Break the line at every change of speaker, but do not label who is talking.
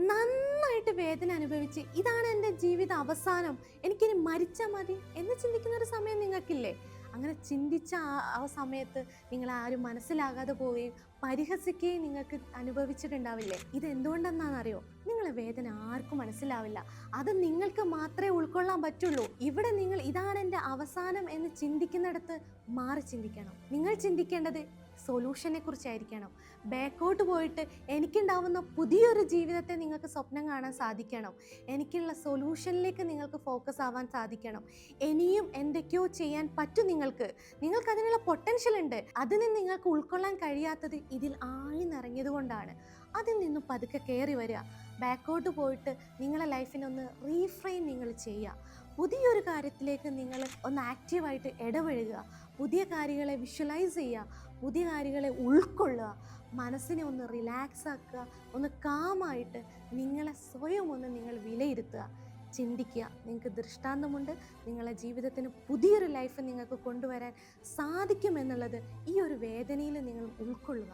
നന്നായിട്ട് വേദന അനുഭവിച്ച് ഇതാണ് എൻ്റെ ജീവിത അവസാനം, എനിക്കിനി മരിച്ചാൽ മതി എന്ന് ചിന്തിക്കുന്ന ഒരു സമയം നിങ്ങൾക്കില്ലേ? അങ്ങനെ ചിന്തിച്ച ആ സമയത്ത് നിങ്ങൾ ആരും മനസ്സിലാകാതെ പോവുകയും പരിഹസിക്കുകയും നിങ്ങൾക്ക് അനുഭവിച്ചിട്ടുണ്ടാവില്ലേ? ഇതെന്തുകൊണ്ടെന്നാണെന്നറിയോ? നിങ്ങളെ വേദന ആർക്കും മനസ്സിലാവില്ല. അത് നിങ്ങൾക്ക് മാത്രമേ ഉൾക്കൊള്ളാൻ പറ്റുള്ളൂ. ഇവിടെ നിങ്ങൾ ഇതാണ് എൻ്റെ അവസാനം എന്ന് ചിന്തിക്കുന്നിടത്ത് മാറി ചിന്തിക്കണം. നിങ്ങൾ ചിന്തിക്കേണ്ടത് സൊല്യൂഷനെ കുറിച്ചായിരിക്കണം. ബാക്കോട്ട് പോയിട്ട് എനിക്കുണ്ടാവുന്ന പുതിയൊരു ജീവിതത്തെ നിങ്ങൾക്ക് സ്വപ്നം കാണാൻ സാധിക്കണം. എനിക്കുള്ള സൊല്യൂഷനിലേക്ക് നിങ്ങൾക്ക് ഫോക്കസ് ആവാൻ സാധിക്കണം. ഇനിയും എന്തൊക്കെയോ ചെയ്യാൻ പറ്റും നിങ്ങൾക്ക് അതിനുള്ള പൊട്ടൻഷ്യൽ ഉണ്ട്. അതിന് നിങ്ങൾക്ക് ഉൾക്കൊള്ളാൻ കഴിയാത്തത് ഇതിൽ ആഴ്ന്നിറങ്ങിയത് കൊണ്ടാണ്. അതിൽ നിന്നും പതുക്കെ കയറി വരിക. ബാക്കോട്ട് പോയിട്ട് നിങ്ങളെ ലൈഫിനൊന്ന് റീഫ്രെയിം നിങ്ങൾ ചെയ്യുക. പുതിയൊരു കാര്യത്തിലേക്ക് നിങ്ങൾ ഒന്ന് ആക്റ്റീവായിട്ട് ഇടപഴകുക. പുതിയ കാര്യങ്ങളെ വിഷ്വലൈസ് ചെയ്യുക. പുതിയ കാര്യങ്ങളെ ഉൾക്കൊള്ളുക. മനസ്സിനെ ഒന്ന് റിലാക്സ് ആക്കുക. ഒന്ന് കാമായിട്ട് നിങ്ങളെ സ്വയം ഒന്ന് നിങ്ങൾ വിലയിരുത്തുക. ചിന്തിക്കുക. നിങ്ങൾക്ക് ദൃഷ്ടാന്തമുണ്ട്. നിങ്ങളെ ജീവിതത്തിന് പുതിയൊരു ലൈഫ് നിങ്ങൾക്ക് കൊണ്ടുവരാൻ സാധിക്കുമെന്നുള്ളത് ഈ ഒരു വേദനയിൽ നിങ്ങൾ ഉൾക്കൊള്ളുക.